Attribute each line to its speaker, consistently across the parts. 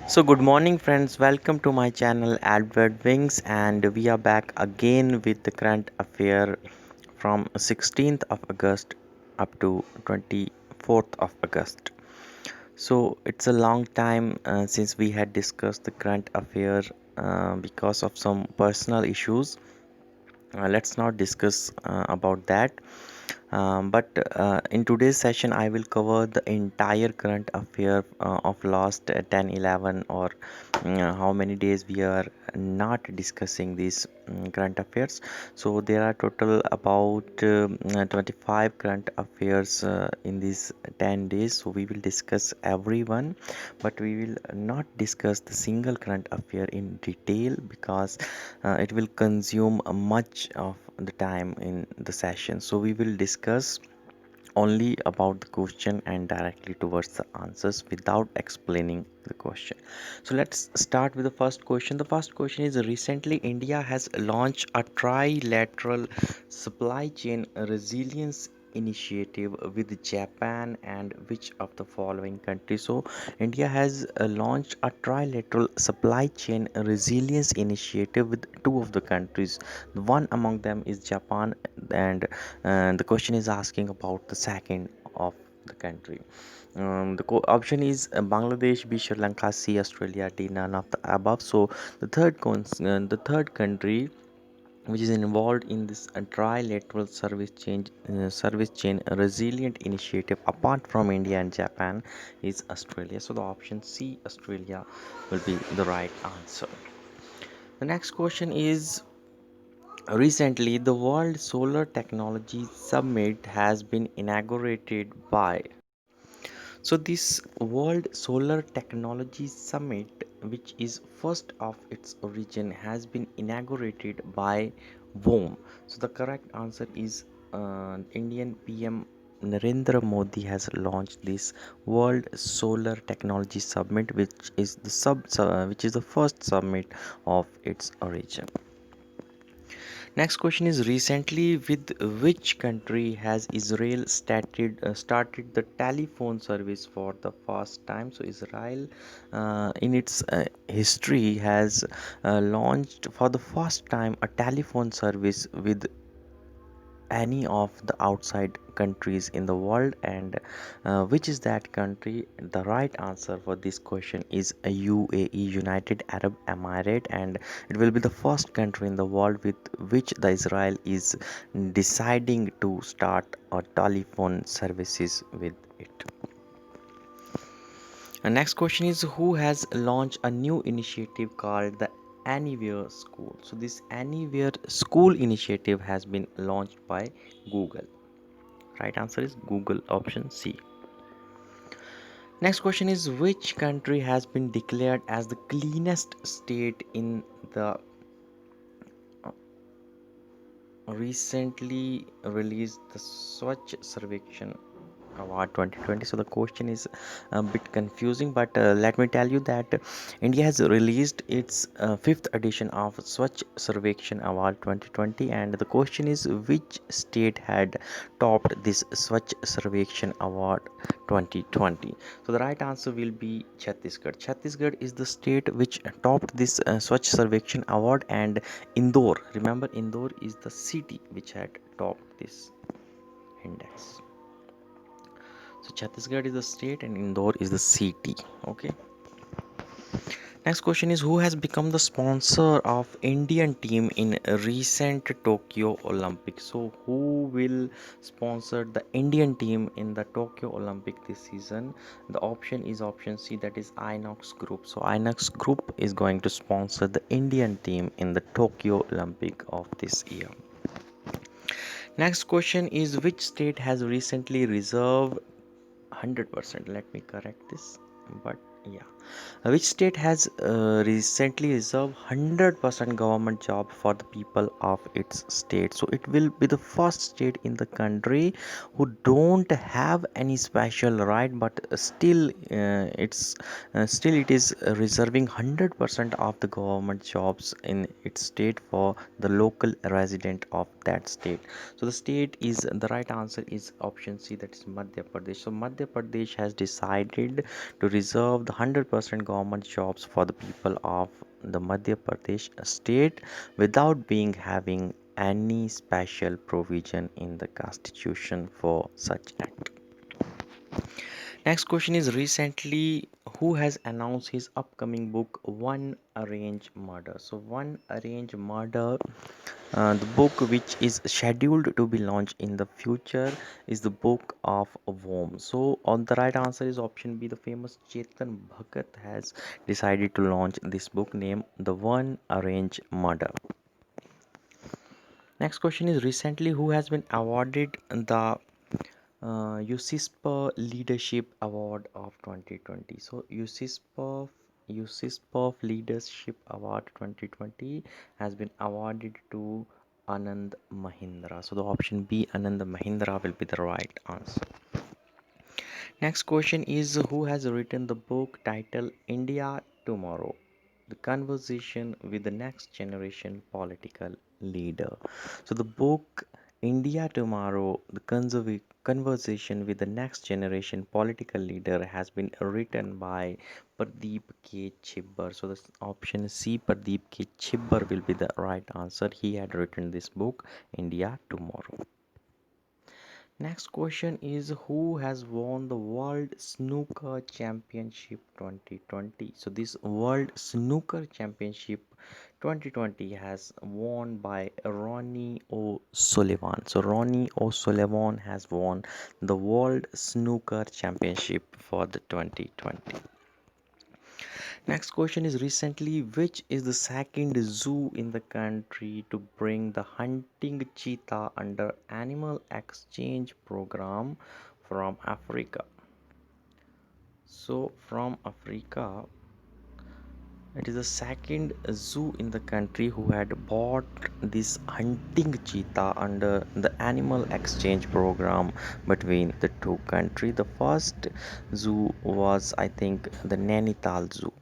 Speaker 1: So, good morning, friends. Welcome to my channel, Albert Wings, and we are back again with the current affair from 16th of August up to 24th of August. So, it's a long time since we had discussed the current affair because of some personal issues. Let's not discuss about that. But in today's session, I will cover the entire current affair of last 10, 11, or how many days we are not discussing these current affairs. So there are total about 25 current affairs in these 10 days. So we will discuss everyone, but we will not discuss the single current affair in detail because it will consume much of the time in the session. So we will discuss only about the question and directly towards the answers without explaining the question. So let's start with the first question. The first question is, recently India has launched a trilateral supply chain resilience initiative with Japan and which of the following countries? So India has launched a trilateral supply chain resilience initiative with two of the countries. One among them is Japan, and the question is asking about the second of the country. The option is Bangladesh, B, Sri Lanka, C, Australia, D, none of the above. So the third country which is involved in this trilateral service chain resilient initiative apart from India and Japan is Australia. So the option C, Australia, will be the right answer. The next question is, recently the World Solar Technology Summit has been inaugurated by. So this World Solar Technology Summit, which is first of its origin, has been inaugurated by whom? So the correct answer is Indian PM Narendra Modi has launched this World Solar Technology Summit, which is the first summit of its origin. Next question is, recently with which country has Israel started the telephone service for the first time? So Israel in its history has launched for the first time a telephone service with any of the outside countries in the world, and which is that country? The right answer for this question is a UAE, United Arab Emirate, and it will be the first country in the world with which the Israel is deciding to start a telephone services with it. The next question is, who has launched a new initiative called the Anywhere School? So this Anywhere School initiative has been launched by Google. Right answer is Google, option C. Next question is, which country has been declared as the cleanest state in the recently released the Swachh Sarvekshan Award 2020? So the question is a bit confusing, but let me tell you that India has released its fifth edition of Swachh Sarvekshan Award 2020, and the question is, which state had topped this Swachh Sarvekshan Award 2020? So the right answer will be Chhattisgarh. Chhattisgarh is the state which topped this Swachh Sarvekshan Award, and Indore, remember, Indore is the city which had topped this index. So Chhattisgarh is the state and Indore is the city. Okay. Next question is, who has become the sponsor of Indian team in recent Tokyo Olympics? So who will sponsor the Indian team in the Tokyo Olympic this season? The option is option C, that is Inox Group. So Inox Group is going to sponsor the Indian team in the Tokyo Olympic of this year. Next question is, which state has recently reserved 100%? Let me correct this, but yeah, which state has recently reserved 100% government job for the people of its state? So it will be the first state in the country who don't have any special right, but still it is reserving 100% of the government jobs in its state for the local resident of that state. So the right answer is option C, that is Madhya Pradesh. So Madhya Pradesh has decided to reserve the 100% government jobs for the people of the Madhya Pradesh state without being having any special provision in the constitution for such act. Next question is recently who has announced his upcoming book One Arranged Murder. So One Arranged Murder, the book which is scheduled to be launched in the future is the book of Worm. So on the right answer is option B. The famous Chetan Bhagat has decided to launch this book named The One Arranged Murder. Next question is recently who has been awarded the Jkssb Leadership Award of 2020. So Jkssb Leadership Award 2020 has been awarded to Anand Mahindra. So the option B, Anand Mahindra, will be the right answer. Next question is who has written the book titled India Tomorrow? The conversation with the next generation political leader. So the book India Tomorrow, the conversation with the next generation political leader has been written by Pradeep K. Chibber. So the option C, Pradeep K. Chibber, will be the right answer. He had written this book India Tomorrow. Next question is who has won the World Snooker Championship 2020? So this World Snooker Championship 2020 has won by Ronnie O'Sullivan. So Ronnie O'Sullivan has won the World Snooker Championship for the 2020. Next question is recently which is the second zoo in the country to bring the hunting cheetah under animal exchange program from Africa. So from Africa it is the second zoo in the country who had bought this hunting cheetah under the animal exchange program between the two countries. The first zoo was I think the Nainital Zoo.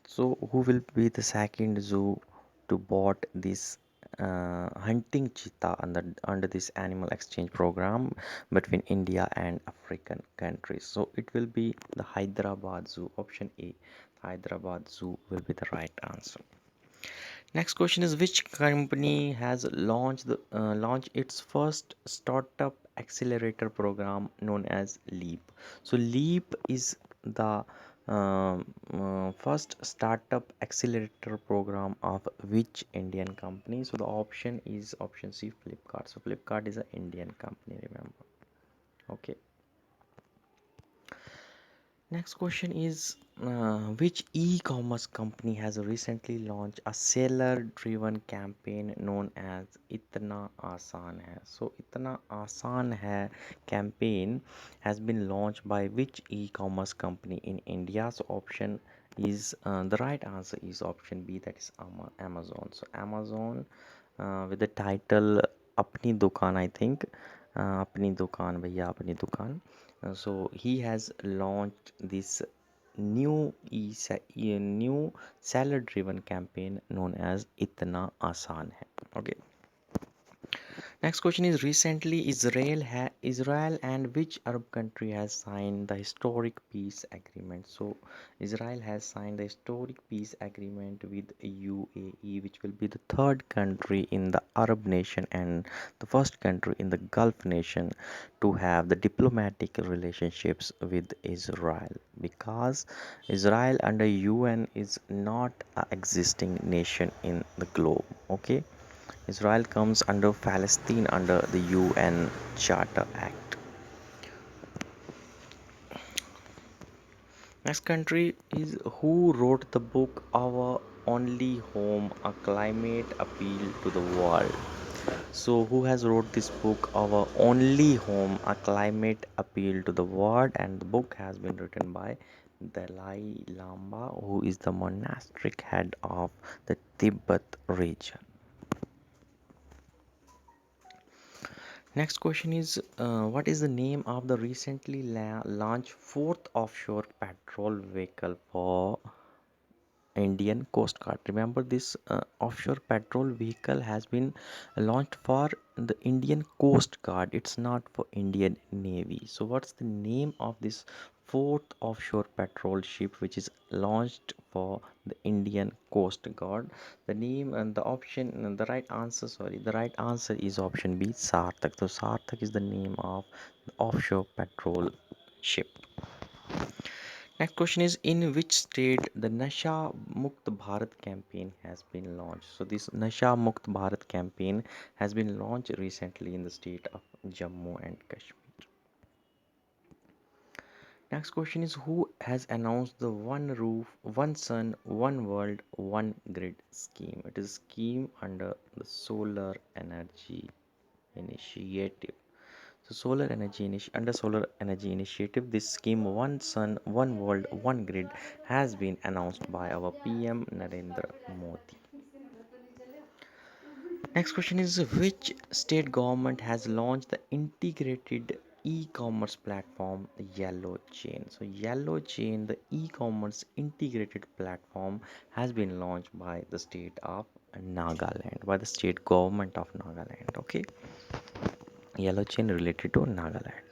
Speaker 1: So, who will be the second zoo to bought this hunting cheetah under this animal exchange program between India and African countries? So, it will be the Hyderabad Zoo. Option A, Hyderabad Zoo will be the right answer. Next question is which company has launched its first startup accelerator program known as Leap? So Leap is the first startup accelerator program of which Indian company? So the option is option C, Flipkart. So Flipkart is an Indian company, remember. Okay. Next question is which e-commerce company has recently launched a seller-driven campaign known as Itna Aasan Hai? So Itna Aasan Hai campaign has been launched by which e-commerce company in India? So option is the right answer is option B, that is Amazon. So Amazon with the title Apni Dukaan, I think. Apni Dukaan Bhaiya Apni Dukaan. So he has launched this new seller driven campaign known as Itna Aasan Hai. Okay. Next question is recently Israel and which Arab country has signed the historic peace agreement? So Israel has signed the historic peace agreement with UAE, which will be the third country in the Arab nation and the first country in the Gulf nation to have the diplomatic relationships with Israel, because Israel under UN is not a existing nation in the globe. Okay. Israel comes under Palestine under the UN Charter Act. Next country is who wrote the book Our Only Home, a climate appeal to the world. So who has wrote this book Our Only Home, a climate appeal to the world, and the book has been written by Dalai Lama, who is the monastic head of the Tibet region. Next question is what is the name of the recently launched fourth offshore patrol vehicle for Indian Coast Guard. Remember, this offshore patrol vehicle has been launched for the Indian Coast Guard. It's not for Indian Navy. So, what's the name of this fourth offshore patrol ship which is launched for the Indian Coast Guard? The name and the option, and the right answer, sorry, the right answer is option B, Sarthak. So, Sarthak is the name of the offshore patrol ship. Next question is, in which state the Nasha Mukt Bharat campaign has been launched? So this Nasha Mukt Bharat campaign has been launched recently in the state of Jammu and Kashmir. Next question is, who has announced the One Roof, One Sun, One World, One Grid scheme? It is a scheme under the Solar Energy Initiative. So under Solar Energy Initiative, this scheme One Sun, One World, One Grid has been announced by our PM Narendra Modi. Next question is, which state government has launched the integrated e-commerce platform Yellow Chain? So Yellow Chain, the e-commerce integrated platform, has been launched by the state of Nagaland, by the state government of Nagaland. Okay, Yellow Chain related to Nagaland.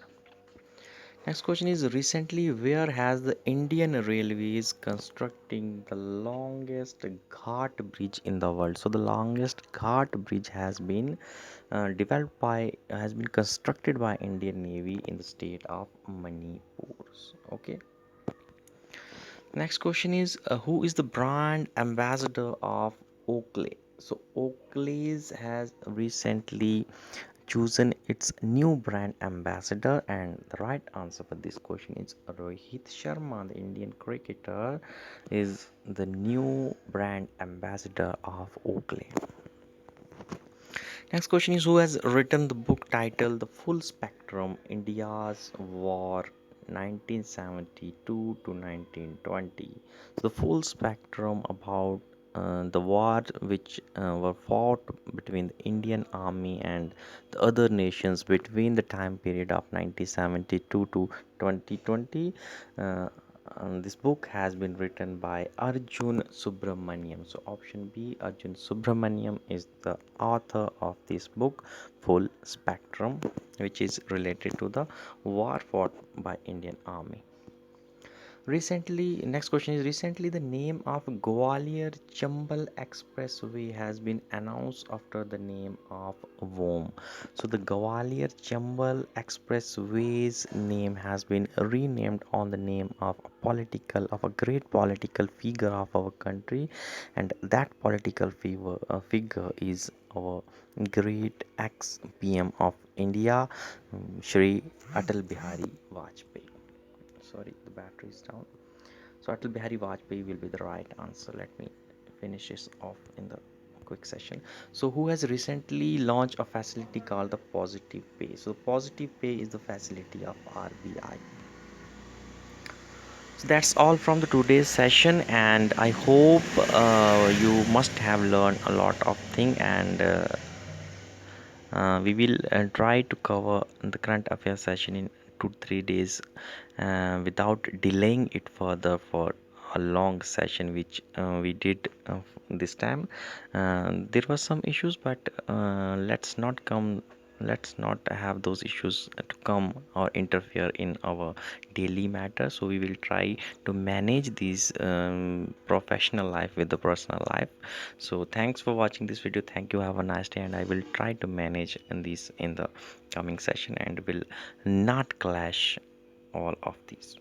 Speaker 1: Next question is, recently where has the Indian Railways constructing the longest Ghat bridge in the world? So the longest Ghat bridge has been constructed by Indian Navy in the state of Manipur. Okay. Next question is, who is the brand ambassador of Oakley? So Oakley's has recently chosen its new brand ambassador, and the right answer for this question is Rohit Sharma, the Indian cricketer, is the new brand ambassador of Oakley. Next question is, who has written the book titled The Full Spectrum, India's War 1972 to 1920? So the full spectrum about the war which were fought between the Indian army and the other nations between the time period of 1972 to 2020. This book has been written by Arjun Subramaniam. So option B, Arjun Subramaniam, is the author of this book, Full Spectrum, which is related to the war fought by Indian Army. Next question is, recently the name of Gwalior Chambal Expressway has been announced after the name of whom? So the Gwalior Chambal Expressway's name has been renamed on the name of a great political figure of our country, and that political figure is our great ex-PM of India, Shri Atal Bihari Vajpayee. Sorry, the battery is down. So Atal Bihari Vajpayee will be the right answer. Let me finish this off in the quick session. So who has recently launched a facility called the Positive Pay? So Positive Pay is the facility of RBI. So that's all from the today's session, and I hope you must have learned a lot of things, and we will try to cover the current affairs session in 2-3 days without delaying it further for a long session which we did this time. There were some issues, but let's not have those issues to come or interfere in our daily matter. So we will try to manage these professional life with the personal life. So thanks for watching this video. Thank you, have a nice day, and I will try to manage in the coming session and will not clash all of these.